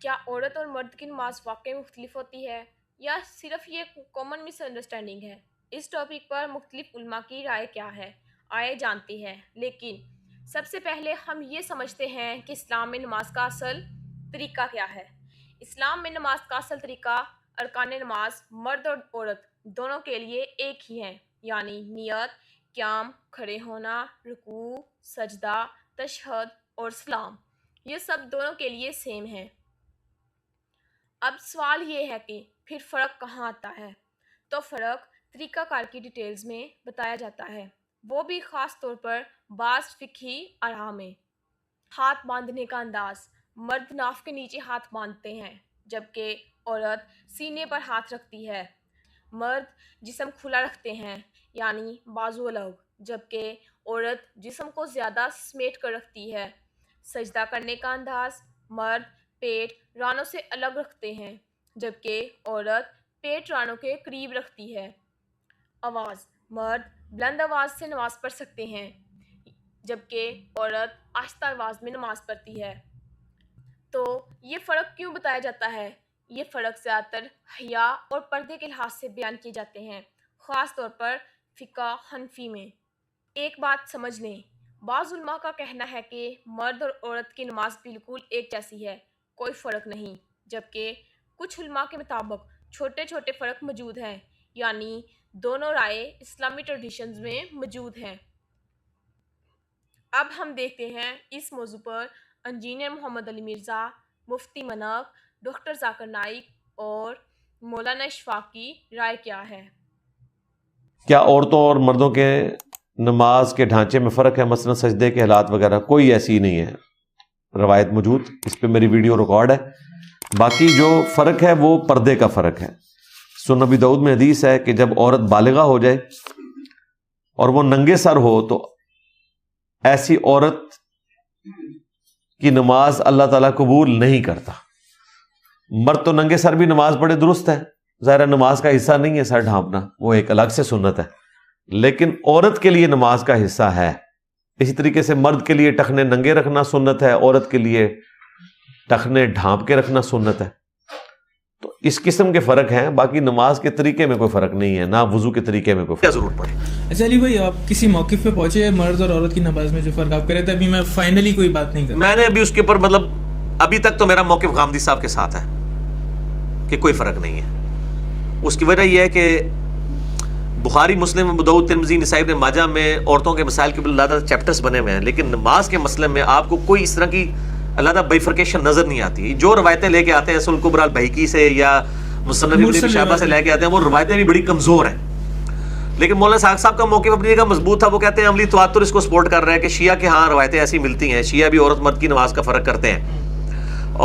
کیا عورت اور مرد کی نماز واقعی مختلف ہوتی ہے یا صرف یہ کامن مس انڈرسٹینڈنگ ہے؟ اس ٹاپک پر مختلف علماء کی رائے کیا ہے، آئے جانتے ہیں۔ لیکن سب سے پہلے ہم یہ سمجھتے ہیں کہ اسلام میں نماز کا اصل طریقہ کیا ہے۔ اسلام میں نماز کا اصل طریقہ ارکان نماز مرد اور عورت دونوں کے لیے ایک ہی ہیں، یعنی نیت، قیام، کھڑے ہونا، رکوع، سجدہ، تشہد اور سلام، یہ سب دونوں کے لیے سیم ہیں۔ اب سوال یہ ہے کہ پھر فرق کہاں آتا ہے؟ تو فرق طریقہ کار کی ڈیٹیلز میں بتایا جاتا ہے، وہ بھی خاص طور پر بعض فقہی آراء میں۔ ہاتھ باندھنے کا انداز: مرد ناف کے نیچے ہاتھ باندھتے ہیں جبکہ عورت سینے پر ہاتھ رکھتی ہے۔ مرد جسم کھلا رکھتے ہیں یعنی بازو الگ، جبکہ عورت جسم کو زیادہ سمیٹ کر رکھتی ہے۔ سجدہ کرنے کا انداز: مرد پیٹ رانوں سے الگ رکھتے ہیں جبکہ عورت پیٹ رانوں کے قریب رکھتی ہے۔ آواز: مرد بلند آواز سے نماز پڑھ سکتے ہیں جبکہ عورت آہستہ آواز میں نماز پڑھتی ہے۔ تو یہ فرق کیوں بتایا جاتا ہے؟ یہ فرق زیادہ تر حیا اور پردے کے لحاظ سے بیان کیے جاتے ہیں، خاص طور پر فقہ حنفی میں۔ ایک بات سمجھ لیں، بعض علماء کا کہنا ہے کہ مرد اور عورت کی نماز بالکل ایک جیسی ہے، کوئی فرق نہیں، جبکہ کچھ علماء کے مطابق چھوٹے چھوٹے فرق موجود ہیں، یعنی دونوں رائے اسلامی ٹریڈیشنز میں موجود ہیں۔ اب ہم دیکھتے ہیں اس موضوع پر انجینئر محمد علی مرزا، مفتی منک، ڈاکٹر ذاکر نائک اور مولانا اشفاق کی رائے کیا ہے۔ کیا عورتوں اور مردوں کے نماز کے ڈھانچے میں فرق ہے؟ مثلا سجدے کے حالات وغیرہ کوئی ایسی نہیں ہے روایت موجود، اس پہ میری ویڈیو ریکارڈ ہے۔ باقی جو فرق ہے وہ پردے کا فرق ہے۔ سنن نبی داؤد میں حدیث ہے کہ جب عورت بالغہ ہو جائے اور وہ ننگے سر ہو تو ایسی عورت کی نماز اللہ تعالیٰ قبول نہیں کرتا۔ مرد تو ننگے سر بھی نماز پڑھے درست ہے، ظاہر نماز کا حصہ نہیں ہے سر ڈھانپنا، وہ ایک الگ سے سنت ہے، لیکن عورت کے لیے نماز کا حصہ ہے۔ اسی طریقے سے مرد کے لیے ٹخنے ننگے رکھنا سنت ہے، عورت کے لیے ٹخنے ڈھانپ کے رکھنا سنت ہے۔ تو اس قسم کے فرق ہیں، باقی نماز کے طریقے میں کوئی فرق نہیں ہے، نہ وضو کے طریقے میں کوئی فرق۔ کیا ضرورت پڑے؟ اچھا علی بھائی، آپ کسی موقف پہ پہنچے مرد اور عورت کی نماز میں جو فرق آپ کر رہے تھے، ابھی میں فائنلی کوئی بات نہیں کر رہا، میں نے ابھی اس کے اوپر ابھی تک تو میرا موقف غامدی صاحب کے ساتھ ہے کہ کوئی فرق نہیں ہے۔ اس کی وجہ یہ ہے کہ بخاری، مسلم، ابو داؤد، ترمذی، نسائی، ابن ماجہ میں عورتوں کے مسائل کے علیحدہ چیپٹرز بنے ہوئے ہیں، لیکن نماز کے مسئلے میں آپ کو کوئی اس طرح کی علیحدہ بائیفرکیشن نظر نہیں آتی۔ جو روایتیں لے کے آتے ہیں سنن کبریٰ البیہقی سے یا مصنف ابن شہبہ سے لے کے آتے ہیں، وہ روایتیں بھی بڑی کمزور ہیں۔ لیکن مولانا اسحاق صاحب کا موقف اپنی جگہ مضبوط تھا، وہ کہتے ہیں عملی تواتر اس کو سپورٹ کر رہا ہے کہ شیعہ کے ہاں روایتیں ایسی ملتی ہیں، شیعہ بھی عورت مرد کی نماز کا فرق کرتے ہیں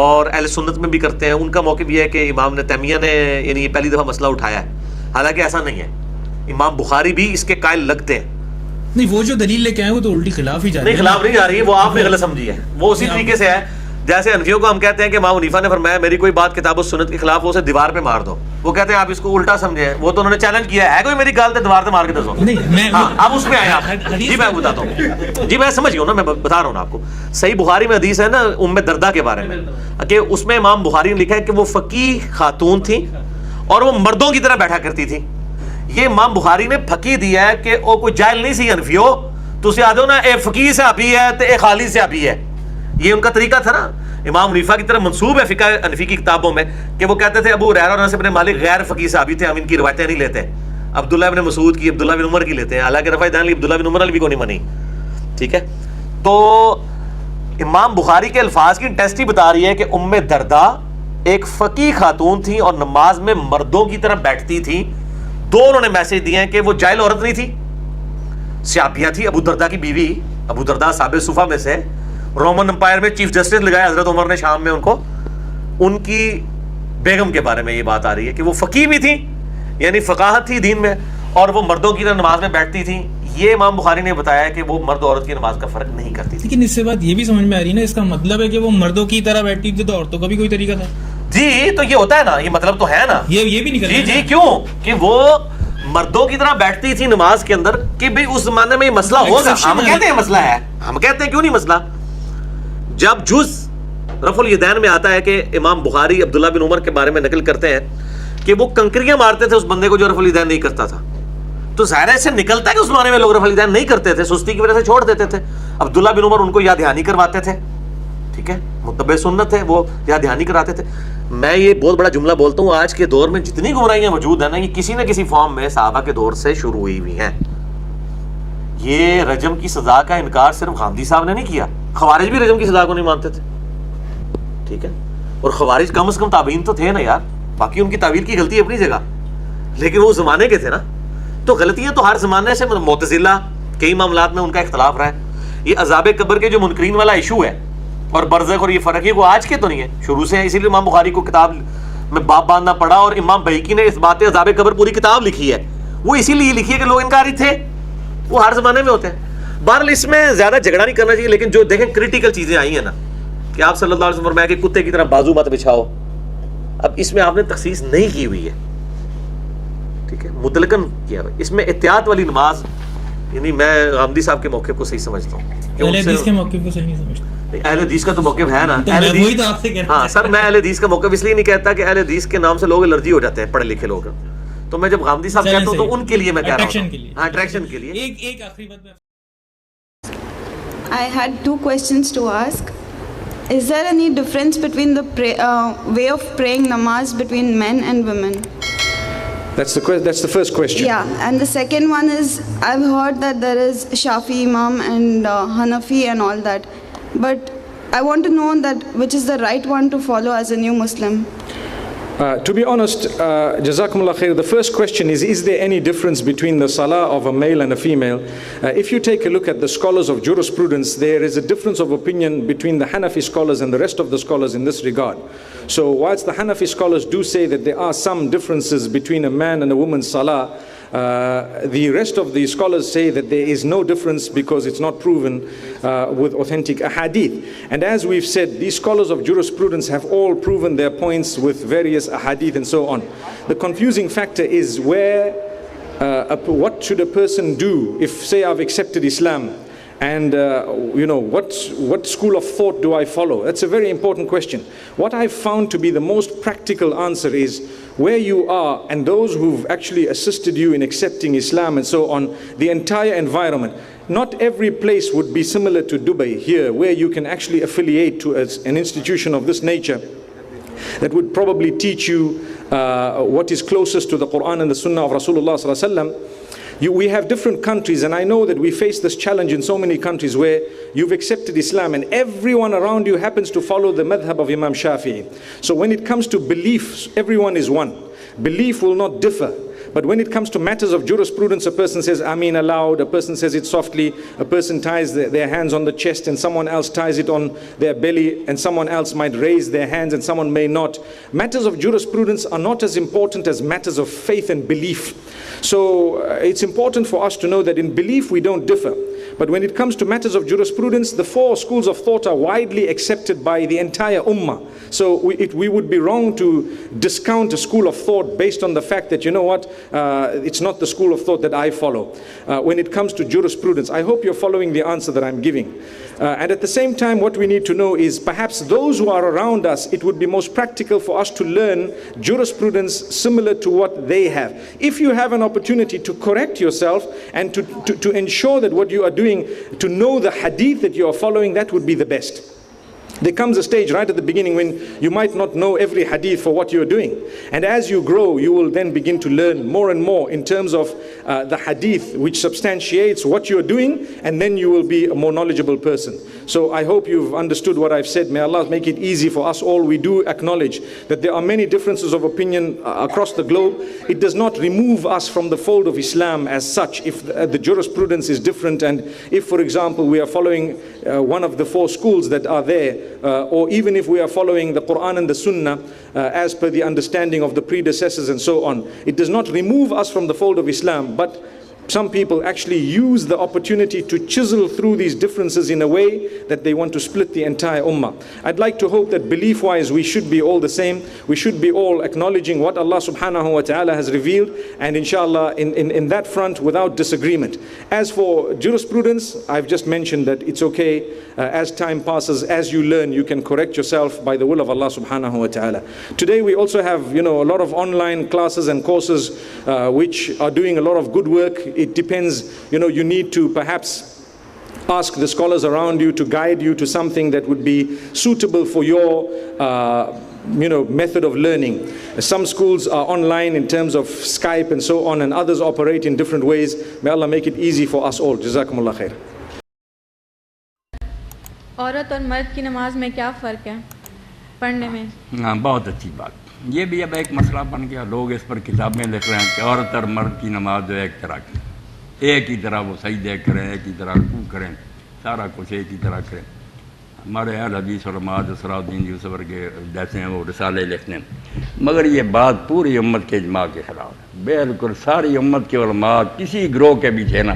اور اہل سنت میں بھی کرتے ہیں۔ ان کا موقف یہ ہے کہ امام تیمیہ نے یعنی یہ پہلی دفعہ مسئلہ اٹھایا ہے، حالانکہ ایسا نہیں ہے، امام بخاری بھی اس کے قائل لگتے ہیں۔ نہیں، وہ جو دلیل لے کے آئے وہ تو الٹی خلاف ہی جا رہی ہے۔ نہیں، خلاف نہیں جا رہی، وہ آپ نے غلط سمجھی ہے۔ وہ اسی طریقے سے ہے جیسے حنفیوں کو ہم کہتے ہیں کہ امام حنیفہ نے فرمایا میری کوئی بات کتاب و سنت کے خلاف ہو اسے دیوار پہ مار دو، وہ کہتے ہیں آپ اس کو الٹا سمجھے، وہ تو انہوں نے چیلنج کیا ہے کوئی میری گال تے دیوار پہ مار کے دسو۔ ہاں، اب اس میں آئے آپ۔ جی میں بتاتا ہوں، جی میں سمجھ گیا ہوں نا، میں بتا رہا ہوں آپ کو۔ صحیح بخاری میں حدیث ہے نا ام دردہ کے بارے میں کہ اس میں امام بخاری نے لکھا ہے کہ وہ فقیہ خاتون تھیں اور وہ مردوں کی طرح بیٹھا کرتی تھی۔ یہ امام بخاری نے پھکی دیا ہے کہ وہ کوئی جاہل نہیں سی حنفیو، تو اسے آدھو نا اے فقیہ سے آبی ہے تے اے خالی سے آبی ہے، یہ ان کا طریقہ تھا نا۔ امام حنیفہ کی طرف منسوب ہے فقہ حنفی کی کتابوں میں کہ وہ کہتے تھے ابو ہریرہ اور انس بن مالک غیر فقیہ صحابی تھے، ہم ان کی روایتیں نہیں لیتے۔ عبداللہ بن مسعود کی، عبداللہ بن عمر کی لیتے ہیں، حالانکہ رفع دین عبداللہ بن عمر بھی کو نہیں منی۔ ٹھیک ہے، تو امام بخاری کے الفاظ کی انٹیسٹی بتا رہی ہے کہ ام دردہ ایک فقیہ خاتون تھی اور نماز میں مردوں کی طرح بیٹھتی تھی۔ دو انہوں نے میسج دیے ہیں کہ وہ جاہل عورت نہیں تھی، صحابیہ تھی، ابو دردہ کی بیوی، ابو دردہ صحابہ صفہ میں سے، رومن امپائر میں چیف جسٹس لگایا حضرت عمر نے شام میں ان کو، ان کی بیگم کے بارے میں یہ بات آ رہی ہے کہ وہ فقیہ بھی تھی، یعنی فقاہت تھی دین میں، اور وہ مردوں کی طرح نماز میں بیٹھتی تھی۔ یہ امام بخاری نے بتایا کہ وہ مرد عورت کی نماز کا فرق نہیں کرتی تھی۔ لیکن اس سے بات یہ بھی سمجھ میں آ رہی ہے نا، اس کا مطلب ہے کہ وہ مردوں کی طرح بیٹھتی تھی تو عورتوں کا بھی کوئی طریقہ تھا۔ جی تو یہ ہوتا ہے نا، یہ مطلب تو ہے نا، یہ بھی نکل جی جی کیوں کہ وہ مردوں کی طرح بیٹھتی تھی نماز کے اندر، کہ بھئی اس زمانے میں یہ مسئلہ ہوگا، ہم کہتے ہیں مسئلہ ہے، ہم کہتے ہیں کیوں نہیں مسئلہ، جب جز رفع الیدین میں آتا ہے کہ امام بخاری عبداللہ بن عمر کے بارے میں نقل کرتے ہیں کہ وہ کنکریاں مارتے تھے اس بندے کو جو رفع الیدین نہیں کرتا تھا. تو ظاہر ہے اس سے نکلتا ہے کہ اس زمانے میں لوگ رفع الیدین نہیں کرتے تھے, سستی کی وجہ سے چھوڑ دیتے تھے. عبداللہ بن عمر ان کو یاد دہانی کرواتے تھے, ٹھیک ہے, متبع سنت ہے, وہ یاد دہانی کراتے تھے. میں یہ بہت بڑا جملہ بولتا ہوں, آج کے دور میں جتنی گمراہیاں موجود ہیں نا, یہ کسی نہ کسی فارم میں صحابہ کے دور سے شروع ہوئی ہوئی ہیں. یہ رجم کی سزا کا انکار صرف غامدی صاحب نے نہیں کیا, خوارج بھی رجم کی سزا کو نہیں مانتے تھے, ٹھیک ہے. اور خوارج کم از کم تابعین تو تھے نا یار, باقی ان کی تعویل کی غلطی اپنی جگہ, لیکن وہ زمانے کے تھے نا. تو غلطیاں تو ہر زمانے سے, معتزلہ کئی معاملات میں ان کا اختلاف رہا ہے. یہ عذاب قبر کے جو منکرین والا ایشو ہے اور برزخ اور یہ فرق ہے, وہ آج کے تو نہیں ہے, شروع سے ہے. اسی لیے امام بخاری کو کتاب میں باب باندھنا پڑا, اور امام بہقی نے اس بات عذاب قبر پوری کتاب لکھی ہے. وہ اسی لیے لکھی ہے کہ لوگ انکاری تھے, وہ ہر زمانے میں ہوتے ہیں. بہرحال اس میں زیادہ جھگڑا نہیں کرنا چاہیے, لیکن جو دیکھیں کریٹیکل چیزیں آئی ہیں نا, کہ آپ صلی اللہ علیہ وسلم فرمایا کہ کتے کی طرح بازو مت بچھاؤ, اب اس میں آپ نے تخصیص نہیں کی ہوئی ہے, ٹھیک ہے, مطلقاً کیا ہے. اس میں احتیاط والی نماز, یعنی میں غامدی صاحب کے موقع کو صحیح سمجھتا ہوں. اہل حدیث کے موقف کو صحیح نہیں سمجھتا. اہل حدیث کا تو موقف ہے نا, اہل حدیث تو آپ سے کہہ رہا ہوں. ہاں سر, میں اہل حدیث کا موقف اس لیے نہیں کہتا کہ اہل حدیث کے نام سے لوگ الرجی ہو جاتے ہیں, پڑھے لکھے لوگ. تو میں جب غامدی صاحب کہتا ہوں تو ان کے لیے میں کہہ رہا ہوں, ہاں اٹریکشن کے لیے. ایک آخری بات میں I had two questions to ask. Is there any difference between the way of praying namaz between men and women? That's the first question. Yeah, and the second one is, I've heard that there is Shafi Imam and Hanafi and all that, but I want to know that which is the right one to follow as a new Muslim. To be honest, Jazakumullah khair, the first question is there any difference between the salah of a male and a female? If you take a look at the scholars of jurisprudence, there is a difference of opinion between the Hanafi scholars and the rest of the scholars in this regard. So whilst the Hanafi scholars do say that there are some differences between a man and a woman's salah, the rest of the scholars say that there is no difference because it's not proven with authentic ahadith. And as we've said, these scholars of jurisprudence have all proven their points with various ahadith and so on. The confusing factor is what should a person do if, say, I've accepted Islam, and what school of thought do I follow? That's a very important question. What I've found to be the most practical answer is where you are and those who've actually assisted you in accepting Islam and so on, the entire environment. Not every place would be similar to Dubai here, where you can actually affiliate to an institution of this nature that would probably teach you what is closest to the Quran and the Sunnah of Rasulullah sallallahu alaihi wasallam. We have different countries, and I know that we face this challenge in so many countries where you've accepted Islam and everyone around you happens to follow the madhab of Imam Shafi'i. So when it comes to beliefs, everyone is one. Belief will not differ. But when it comes to matters of jurisprudence, a person says Ameen aloud, a person says it softly, a person ties their hands on the chest and someone else ties it on their belly, and someone else might raise their hands and someone may not. Matters of jurisprudence are not as important as matters of faith and belief. So it's important for us to know that in belief we don't differ. But when it comes to matters of jurisprudence, the four schools of thought are widely accepted by the entire ummah. So we would be wrong to discount a school of thought based on the fact that, it's not the school of thought that I follow. When it comes to jurisprudence, I hope you're following the answer that I'm giving. And at the same time, what we need to know is perhaps those who are around us, it would be most practical for us to learn jurisprudence similar to what they have. If you have an opportunity to correct yourself and to ensure that what you are doing, to know the hadith that you are following, that would be the best. There comes a stage right at the beginning when you might not know every hadith for what you're doing. And as you grow, you will then begin to learn more and more in terms of the hadith which substantiates what you're doing, and then you will be a more knowledgeable person. So I hope you've understood what I've said. May Allah make it easy for us all. We do acknowledge that there are many differences of opinion across the globe. It does not remove us from the fold of Islam as such if the jurisprudence is different, and if, for example, we are following one of the four schools that are there, or even if we are following the Quran and the Sunnah as per the understanding of the predecessors and so on. It does not remove us from the fold of Islam, but some people actually use the opportunity to chisel through these differences in a way that they want to split the entire ummah. I'd like to hope that belief-wise we should be all the same. We should be all acknowledging what Allah subhanahu wa ta'ala has revealed, and inshallah in that front without disagreement. As for jurisprudence, I've just mentioned that it's okay. As time passes, as you learn, you can correct yourself by the will of Allah subhanahu wa ta'ala. Today we also have, a lot of online classes and courses which are doing a lot of good work. It depends, you need to perhaps ask the scholars around you to guide you to something that would be suitable for your method of learning. Some schools are online in terms of Skype and so on, and others operate in different ways. May Allah make it easy for us all. Jazakumullah khair. عورت اور مرد کی نماز میں کیا فرق ہے پڑھنے میں؟ ہاں، بہت اچھی بات. یہ بھی اب ایک مسئلہ بن گیا. لوگ اس پر کتابیں لکھ رہے ہیں کہ عورت اور مرد کی نماز جو ایک طرح کی، ایک ہی طرح وہ سجدے کریں، ایک ہی طرح رکوع کریں، سارا کچھ ایک ہی طرح کریں. ہمارے اہل حدیث علماء اسراء الدین یوسف ورگے جیسے ہیں وہ رسالے لکھتے ہیں، مگر یہ بات پوری امت کے اجماع کے خلاف ہے. بالکل ساری امت کے علماء کسی گروہ کے بھی تھے نا،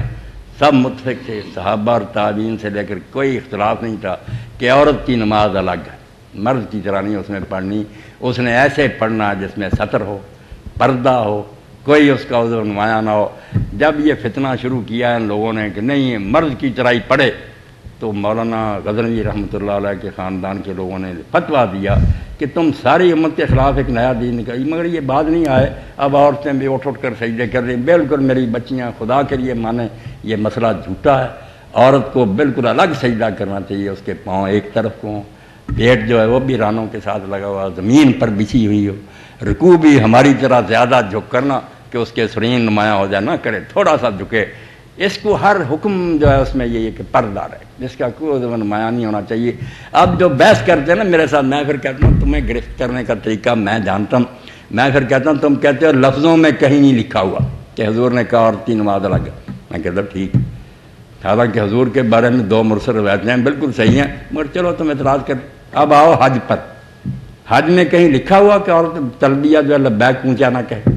سب متفق تھے، صحابہ اور تابعین سے لے کر کوئی اختلاف نہیں تھا کہ عورت کی نماز الگ ہے، مرد کی طرح نہیں اس میں پڑھنی. اس نے ایسے پڑھنا جس میں ستر ہو، پردہ ہو، کوئی اس کا عذر نمایاں نہ ہو. جب یہ فتنہ شروع کیا ان لوگوں نے کہ نہیں مرد کی طرح ہی پڑھے، تو مولانا غزنوی رحمۃ اللہ علیہ کے خاندان کے لوگوں نے فتویٰ دیا کہ تم ساری امت کے خلاف ایک نیا دین نکالی. مگر یہ بات نہیں آئے، اب عورتیں بھی اٹھ کر سجدے کر رہی. بالکل میری بچیاں خدا کے لیے مانیں یہ مسئلہ جھوٹا ہے. عورت کو بالکل الگ سجدہ کرنا چاہیے، اس کے پاؤں ایک طرف کو، پیٹ جو ہے وہ بھی رانوں کے ساتھ لگا ہوا، زمین پر بچھی ہوئی ہو. رکوع بھی ہماری طرح زیادہ جھک کرنا کہ اس کے سرین نمایاں ہو جائے نہ کرے، تھوڑا سا جھکے. اس کو ہر حکم جو ہے اس میں یہ کہ پردہ رہے، جس کا کوئی نمایاں نہیں ہونا چاہیے. اب جو بحث کرتے ہیں نا میرے ساتھ، میں پھر کہتا ہوں تمہیں گرفت کرنے کا طریقہ میں جانتا ہوں. میں پھر کہتا ہوں تم کہتے ہو لفظوں میں کہیں نہیں لکھا ہوا کہ حضور نے کہا عورت کی نماز الگ ہے. میں کہتا ہوں ٹھیک، حالانکہ حضور کے بارے میں 2 مرسل روایتیں ہیں بالکل صحیح ہیں، مگر چلو تم اعتراض کر. اب آؤ حج پر. حج میں کہیں لکھا ہوا کہ عورت تلبیہ جو ہے لبیک اونچا نہ کہے؟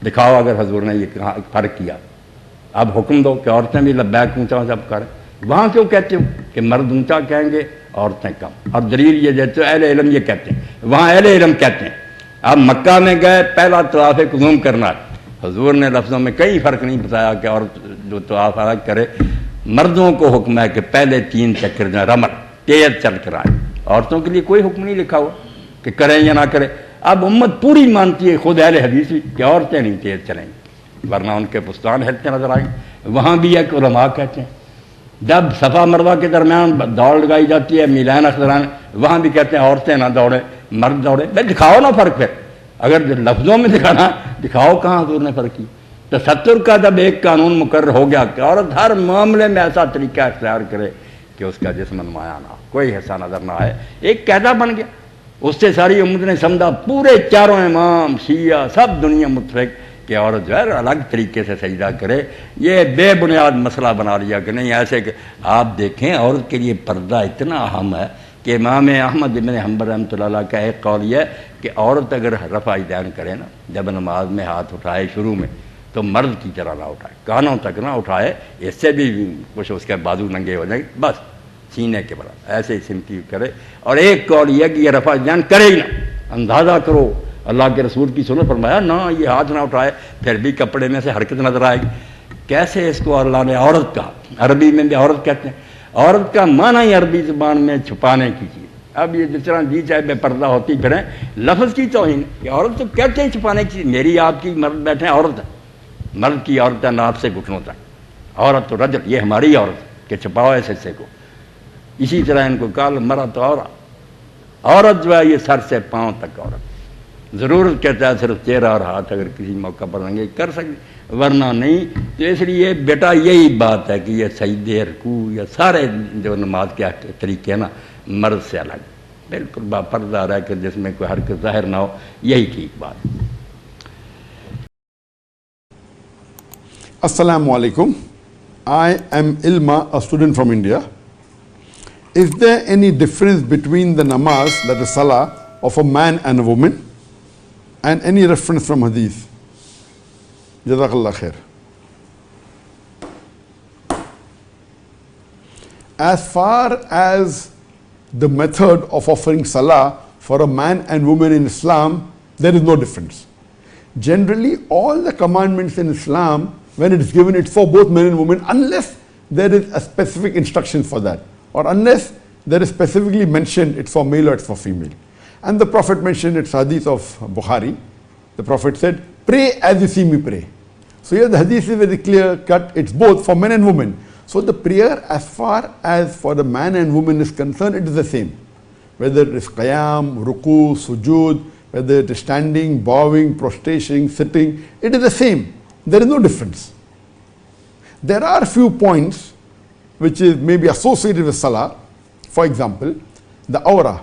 دکھاؤ اگر حضور نے یہ فرق کیا. اب حکم دو کہ عورتیں بھی لبیک اونچا سب کریں. وہاں کیوں کہتے ہو کہ مرد اونچا کہیں گے عورتیں کم؟ اور دلیل یہ دیتے ہو اہل علم یہ کہتے ہیں، وہاں اہل علم کہتے ہیں. اب مکہ میں گئے پہلا طواف قدوم کرنا ہے، حضور نے لفظوں میں کئی فرق نہیں بتایا کہ عورت جو طواف الگ کرے. مردوں کو حکم ہے کہ پہلے 3 چکر جو رمل تیز چل کر آئے. عورتوں کے لیے کوئی حکم نہیں لکھا ہوا کہ کریں یا نہ کریں. اب امت پوری مانتی ہے، خود اہل حدیث بھی، کہ عورتیں نہیں تیز چلیں گی ورنہ ان کے پستان ہلتے نظر آئیں. وہاں بھی ایک علماء کہتے ہیں جب صفا مروہ کے درمیان دوڑ لگائی جاتی ہے میلان اخضران، وہاں بھی کہتے ہیں عورتیں نہ دوڑیں مرد دوڑے. دکھاؤ نا فرق. پھر اگر لفظوں میں دکھانا دکھاؤ کہاں حضور نے فرق کی. 73 کا جب ایک قانون مقرر ہو گیا کہ عورت ہر معاملے میں ایسا طریقہ اختیار کرے کہ اس کا جسم نمایاں نہ ہو، کوئی حصہ نظر نہ آئے، ایک قاعدہ بن گیا. اس سے ساری امت نے سمجھا، پورے چاروں امام شیعہ سب دنیا متفق کہ عورت جو ہے الگ طریقے سے سجدہ کرے. یہ بے بنیاد مسئلہ بنا لیا کہ نہیں ایسے. کہ آپ دیکھیں عورت کے لیے پردہ اتنا اہم ہے کہ امام احمد بن حنبل رحمۃ اللہ علیہ کا ایک قول یہ ہے کہ عورت اگر رفع یدین کرے نا جب نماز میں ہاتھ اٹھائے شروع میں تو مرد کی طرح نہ اٹھائے، کانوں تک نہ اٹھائے، اس سے بھی کچھ اس کے بازو ننگے ہو جائیں گے، بس سینے کے برابر ایسے ہی سمتی کرے. اور ایک قول یہ کہ یہ رفع یدین کرے ہی نہ، اندازہ کرو اللہ کے رسول کی سنت فرمایا نہ یہ ہاتھ نہ اٹھائے، پھر بھی کپڑے میں سے حرکت نظر آئے گی. کیسے اس کو اللہ نے عورت کہا؟ عربی میں بھی عورت کہتے ہیں. عورت کا معنی ہی عربی زبان میں چھپانے کی چیز. اب یہ جس طرح جی چاہے بے پردہ ہوتی پھریں، لفظ کی توہین کہ عورت تو کہتے ہیں چھپانے کی چیز. میری آپ کی مرد بیٹھے ہیں عورت ہے، مرد کی عورت ہے ناف سے گھٹنوں تک، عورت تو رجل، یہ ہماری عورت کہ چھپاؤ اس حصے کو. اسی طرح ان کو کال مرد تو عورت جو ہے یہ سر سے پاؤں تک عورت. ضرورت کہتا ہے صرف چہرہ اور ہاتھ اگر کسی موقع پر رنگے کر سکتے ورنہ نہیں. تو اس لیے بیٹا یہی بات ہے کہ یہ سجدے رکوع یا سارے جو نماز کے طریقے ہیں نا مرد سے الگ بالکل با پردہ رہ کر جس میں کوئی حرکت ظاہر نہ ہو، یہی ٹھیک بات. Assalamu alaikum. I am Ilma, a student from India. Is there any difference between the namaz, that is salah, of a man and a woman? And any reference from hadith? Jazakallah khair. as far as the method of offering salah for a man and woman in Islam, there is no difference. Generally, all the commandments in Islam, when it is given, it's for both men and women, unless there is a specific instruction for that, or unless there is specifically mentioned it's for male or it's for female. And the Prophet mentioned, it's hadith of Bukhari, the Prophet said, pray as you see me pray. So here the hadith is very clear cut, it's both for men and women. So the prayer, as far as for the man and woman is concerned, it is the same. Whether it is qiyam, ruku, sujood, whether it is standing, bowing, prostration, sitting, it is the same. There is no difference. There are few points which is maybe associated with salah. For example, the awrah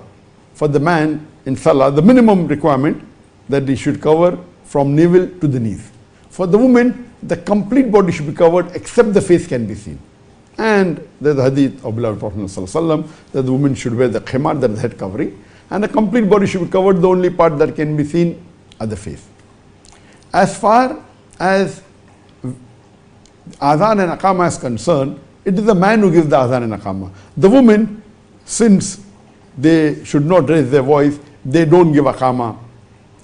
for the man in salah, the minimum requirement that he should cover from navel to the knees. For the woman, the complete body should be covered except the face can be seen. And there's a hadith of beloved Prophet ﷺ that the woman should wear the khimar, that is head covering, and the complete body should be covered, the only part that can be seen are the face. As far as adhan and aqama is concerned, it is the man who gives the adhan and aqama. The women, since they should not raise their voice, they don't give aqama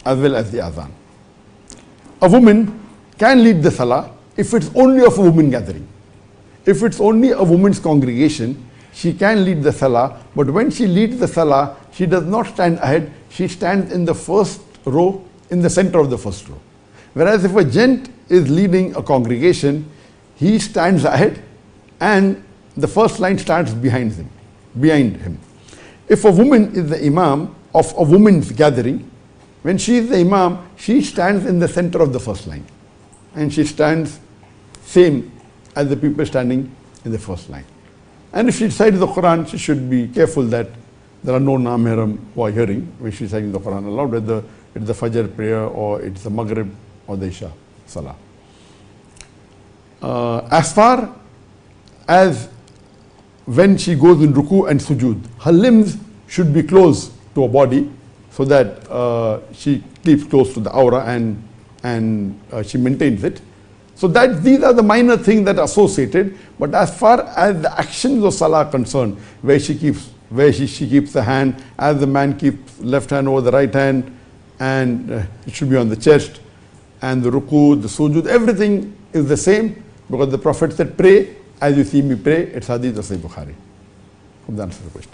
as well as the adhan. A woman can lead the salah if it's only of a woman gathering. If it's only a woman's congregation, she can lead the salah, but when she leads the salah, she does not stand ahead, she stands in the first row, in the center of the first row. Whereas if a gent is leading a congregation, he stands ahead and the first line stands behind him. If a woman is the imam of a woman's gathering, when she is the imam, she stands in the center of the first line. And she stands same as the people standing in the first line. And if she recites the Quran, she should be careful that there are no non-mahram who are hearing when she is reciting the Quran aloud, whether it's the Fajr prayer or it's the Maghrib or the Isha Salah. As far as when she goes in ruku and sujood, her limbs should be close to her body so that she keeps close to the aura and she maintains it. So that these are the minor things that are associated, but as far as the actions of salah are concerned, where she keeps the hand, as the man keeps left hand over the right hand, and it should be on the chest, and the ruku, the sujood, everything is the same, because the Prophet said, pray as you see me pray. It's hadith of Sahih Bukhari. Hope that answers the question.